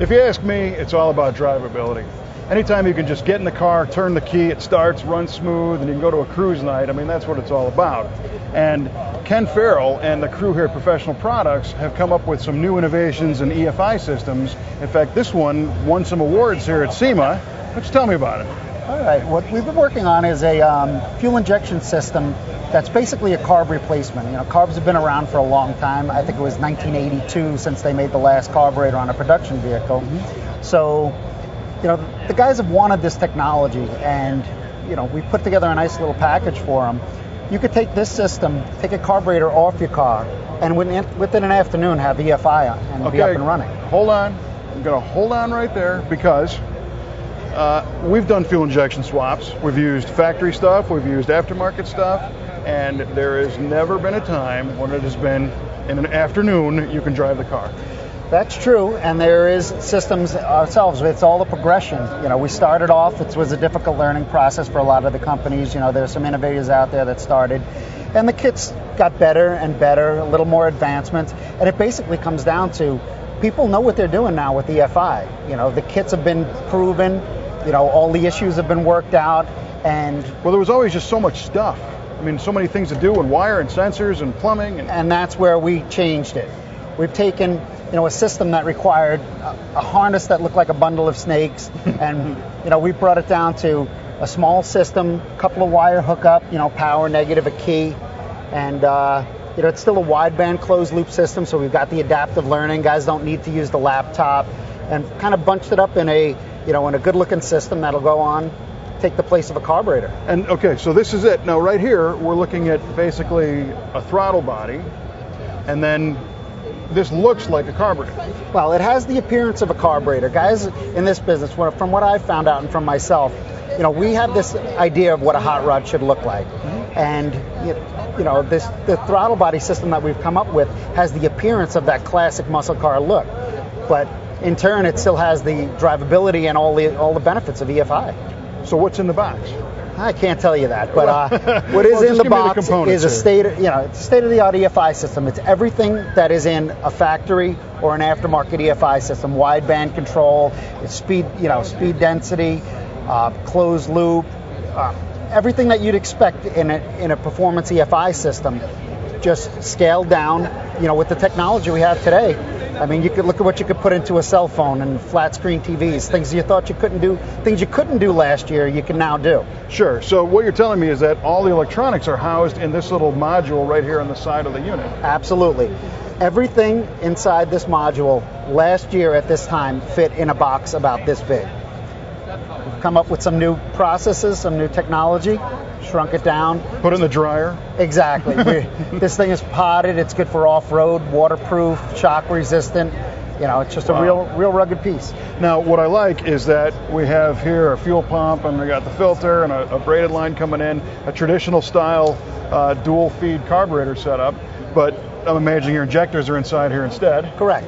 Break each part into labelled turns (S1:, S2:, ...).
S1: if you ask me, it's all about drivability. Anytime you can just get in the car, turn the key, it starts, runs smooth, and you can go to a cruise night, I mean, that's what it's all about. And Ken Farrell and the crew here at Professional Products have come up with some new innovations in EFI systems. In fact, this one won some awards here at SEMA. Why don't you tell me about it?
S2: All right, what we've been working on is a fuel injection system that's basically a carb replacement. You know, carbs have been around for a long time. I think it was 1982 since they made the last carburetor on a production vehicle. So, you know, the guys have wanted this technology, and, you know, we put together a nice little package for them. You could take this system, take a carburetor off your car, and within an afternoon have EFI and be up and running.
S1: Hold on. I'm going to hold on right there because we've done fuel injection swaps. We've used factory stuff. We've used aftermarket stuff. And there has never been a time when it has been in an afternoon you can drive the car.
S2: That's true, and there is systems ourselves. It's all the progression. You know, we started off, it was a difficult learning process for a lot of the companies. You know, there's some innovators out there that started, and the kits got better and better, a little more advancement, and it basically comes down to people know what they're doing now with EFI. You know, the kits have been proven, you know, all the issues have been worked out, and...
S1: Well, there was always just so much stuff. I mean, so many things to do, and wire and sensors and plumbing.
S2: And that's where we changed it. We've taken, you know, a system that required a harness that looked like a bundle of snakes, and, you know, we brought it down to a small system, a couple of wire hookup, you know, power, negative, a key, and, you know, it's still a wideband closed loop system, so we've got the adaptive learning. Guys don't need to use the laptop, and kind of bunched it up in a, you know, in a good-looking system that'll go on, take the place of a carburetor.
S1: And okay, so this is it. Now right here, we're looking at basically a throttle body, and then this looks like a carburetor.
S2: Well, it has the appearance of a carburetor. Guys in this business, from what I've found out and from myself, you know, we have this idea of what a hot rod should look like. And, you know, the throttle body system that we've come up with has the appearance of that classic muscle car look. But in turn, it still has the drivability and all the benefits of EFI.
S1: So what's in the box?
S2: I can't tell you that, but what is in the box is a state-of-the-art EFI system. It's everything that is in a factory or an aftermarket EFI system. Wideband control, it's speed density, closed loop, everything that you'd expect in a performance EFI system, just scaled down. You know, with the technology we have today. I mean, you could look at what you could put into a cell phone and flat screen TVs, things you thought you couldn't do, things you couldn't do last year, you can now do.
S1: Sure. So what you're telling me is that all the electronics are housed in this little module right here on the side of the unit.
S2: Absolutely. Everything inside this module last year at this time fit in a box about this big. We've come up with some new processes, some new technology, shrunk it down.
S1: Put it in the dryer?
S2: Exactly. This thing is potted. It's good for off-road, waterproof, shock resistant. You know, it's just a real rugged piece.
S1: Now, what I like is that we have here a fuel pump, and we got the filter and a braided line coming in, a traditional style dual feed carburetor setup, but I'm imagining your injectors are inside here instead.
S2: Correct.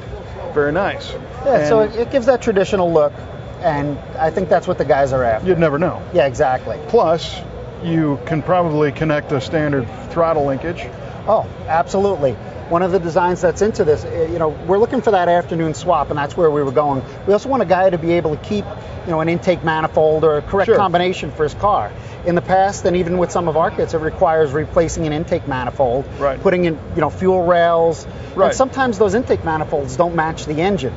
S1: Very nice.
S2: Yeah, so it gives that traditional look, and I think that's what the guys are after.
S1: You'd never know.
S2: Yeah, exactly.
S1: Plus, you can probably connect a standard throttle linkage.
S2: Oh, absolutely. One of the designs that's into this, you know, we're looking for that afternoon swap, and that's where we were going. We also want a guy to be able to keep, you know, an intake manifold or a correct combination for his car. In the past, and even with some of our kits, it requires replacing an intake manifold, putting in, you know, fuel rails, and sometimes those intake manifolds don't match the engine.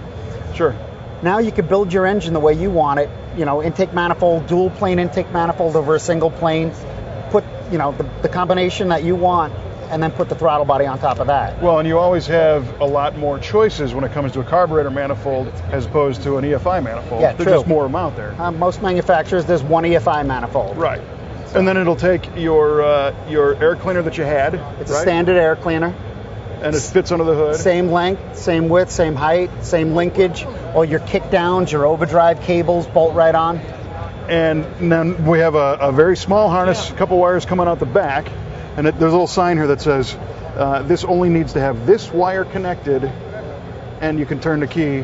S1: Sure.
S2: Now you can build your engine the way you want it, you know, intake manifold, dual plane intake manifold over a single plane, put, you know, the combination that you want, and then put the throttle body on top of that.
S1: Well, and you always have a lot more choices when it comes to a carburetor manifold as opposed to an EFI manifold.
S2: Yeah,
S1: There's just more of them out there.
S2: Most manufacturers, there's one EFI manifold.
S1: Right. So. And then it'll take your air cleaner that you had.
S2: It's a standard air cleaner.
S1: And it fits under the hood.
S2: Same length, same width, same height, same linkage. All your kick downs, your overdrive cables bolt right on.
S1: And then we have a very small harness, a couple wires coming out the back. And there's a little sign here that says, this only needs to have this wire connected, and you can turn the key,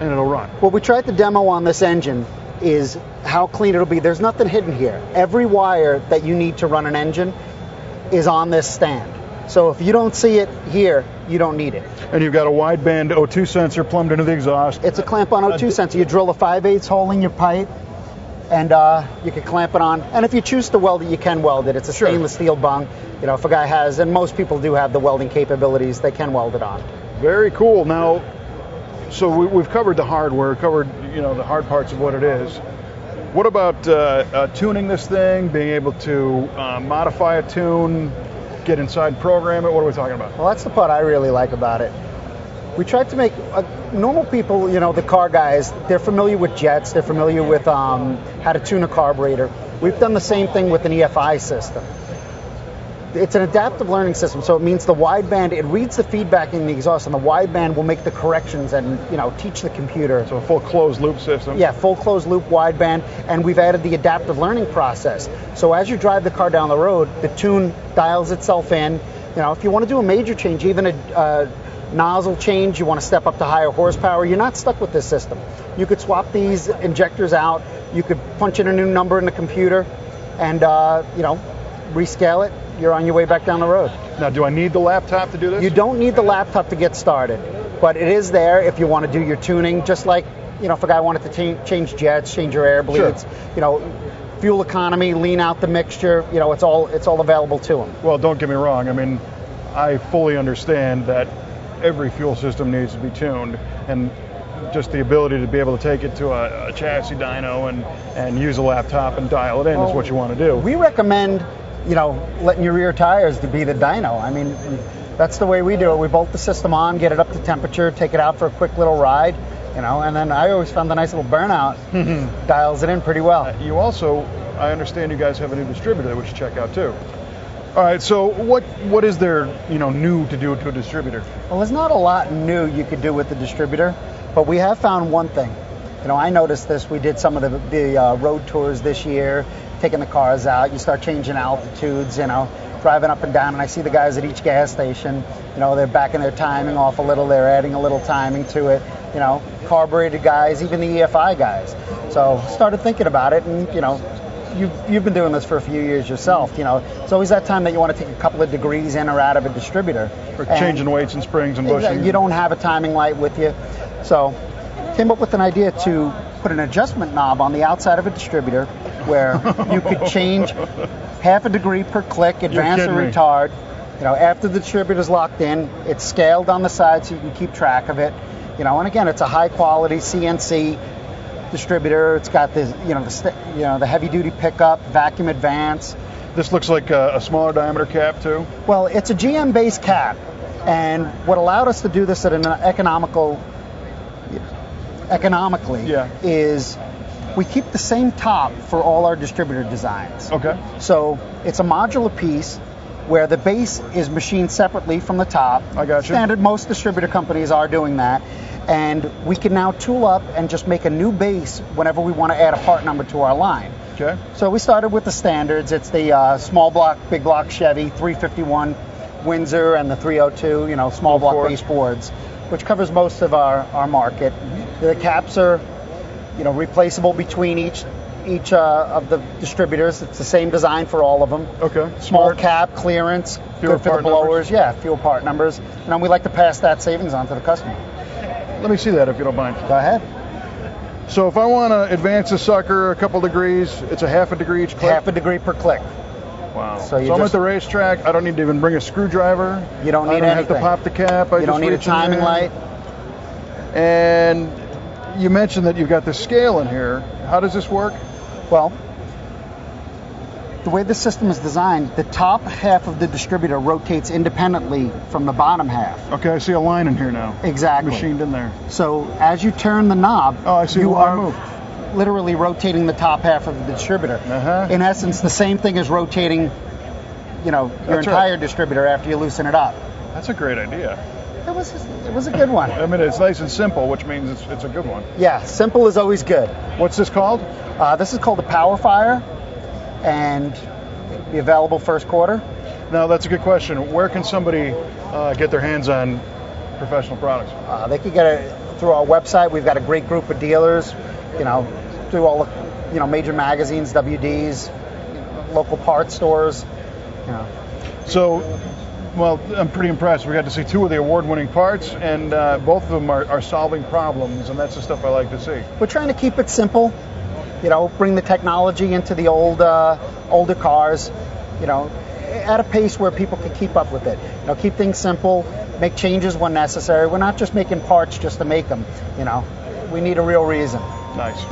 S1: and it'll run.
S2: What we tried to demo on this engine is how clean it'll be. There's nothing hidden here. Every wire that you need to run an engine is on this stand. So if you don't see it here, you don't need it.
S1: And you've got a wideband O2 sensor plumbed into the exhaust.
S2: It's a clamp-on O2 sensor. You drill a 5/8 hole in your pipe, and you can clamp it on. And if you choose to weld it, you can weld it. It's a stainless steel bung. You know, if a guy has, and most people do have the welding capabilities, they can weld it on.
S1: Very cool. Now, so we've covered the hardware, covered the hard parts of what it is. What about tuning this thing, being able to modify a tune, get inside, program it? What are we talking about?
S2: Well, that's the part I really like about it. We tried to make normal people, the car guys, they're familiar with jets, they're familiar with how to tune a carburetor. We've done the same thing with an EFI system. It's an adaptive learning system, so it means the wideband, it reads the feedback in the exhaust, and the wideband will make the corrections and teach the computer.
S1: So a full closed loop system.
S2: Yeah, full closed loop wideband, and we've added the adaptive learning process. So as you drive the car down the road, the tune dials itself in. If you want to do a major change, even a nozzle change, you want to step up to higher horsepower, you're not stuck with this system. You could swap these injectors out, you could punch in a new number in the computer, and rescale it. You're on your way back down the road.
S1: Now, do I need the laptop to do this?
S2: You don't need the laptop to get started, but it is there if you want to do your tuning, just like, if a guy wanted to change jets, change your air bleeds, fuel economy, lean out the mixture, it's all available to him.
S1: Well, don't get me wrong. I mean, I fully understand that every fuel system needs to be tuned, and just the ability to be able to take it to a chassis dyno and use a laptop and dial it in is what you want to do.
S2: We recommend letting your rear tires to be the dyno. I mean, that's the way we do it. We bolt the system on, get it up to temperature, take it out for a quick little ride, and then I always found the nice little burnout dials it in pretty well.
S1: You also, I understand you guys have a new distributor that we should check out too. All right, so what is there, new to do to a distributor?
S2: Well, there's not a lot new you could do with the distributor, but we have found one thing. I noticed this. We did some of the road tours this year, taking the cars out. You start changing altitudes, driving up and down, and I see the guys at each gas station, they're backing their timing off a little, they're adding a little timing to it, carbureted guys, even the EFI guys. So started thinking about it, and, you've been doing this for a few years yourself, it's always that time that you want to take a couple of degrees in or out of a distributor.
S1: For changing weights and springs and bushings.
S2: You don't have a timing light with you. So came up with an idea to put an adjustment knob on the outside of a distributor where you could change half a degree per click, advance or retard. After the distributor's locked in, it's scaled on the side so you can keep track of it. And again, it's a high quality CNC distributor. It's got the heavy duty pickup, vacuum advance.
S1: This looks like a smaller diameter cap too.
S2: Well, it's a GM based cap, and what allowed us to do this at an economically is we keep the same top for all our distributor designs.
S1: Okay.
S2: So it's a modular piece where the base is machined separately from the top.
S1: I got you.
S2: Standard, most distributor companies are doing that. And we can now tool up and just make a new base whenever we want to add a part number to our line.
S1: Okay.
S2: So we started with the standards. It's the small block, big block Chevy, 351 Windsor, and the 302, small block base boards, which covers most of our market. The caps are, replaceable between each of the distributors. It's the same design for all of them.
S1: Okay.
S2: Small cap, clearance,
S1: fuel
S2: good for the blowers.
S1: Numbers.
S2: Yeah, fuel part numbers. And we like to pass that savings on to the customer.
S1: Let me see that if you don't mind.
S2: Go ahead.
S1: So if I want to advance the sucker a couple degrees, it's a half a degree each click?
S2: Half a degree per click.
S1: Wow. So I'm at the racetrack. I don't need to even bring a screwdriver.
S2: You don't need anything.
S1: I don't have to pop the cap.
S2: You don't need a timing light.
S1: And you mentioned that you've got the scale in here. How does this work?
S2: Well, the way the system is designed, the top half of the distributor rotates independently from the bottom half.
S1: Okay, I see a line in here now.
S2: Exactly.
S1: Machined in there.
S2: So as you turn the knob,
S1: I see
S2: you are
S1: move.
S2: Literally rotating the top half of the distributor. In essence, the same thing as rotating, your entire distributor after you loosen it up.
S1: That's a great idea.
S2: It was a good one.
S1: I mean, it's nice and simple, which means it's a good one.
S2: Yeah, simple is always good.
S1: What's this called?
S2: This is called the Power Fire, and be available first quarter.
S1: Now, that's a good question. Where can somebody get their hands on professional products?
S2: They can get it through our website. We've got a great group of dealers, through all the, major magazines, WDs, local parts stores.
S1: So Well, I'm pretty impressed. We got to see 2 of the award-winning parts, and both of them are solving problems, and that's the stuff I like to see.
S2: We're trying to keep it simple, bring the technology into the older cars, at a pace where people can keep up with it. Keep things simple, make changes when necessary. We're not just making parts just to make them, we need a real reason.
S1: Nice.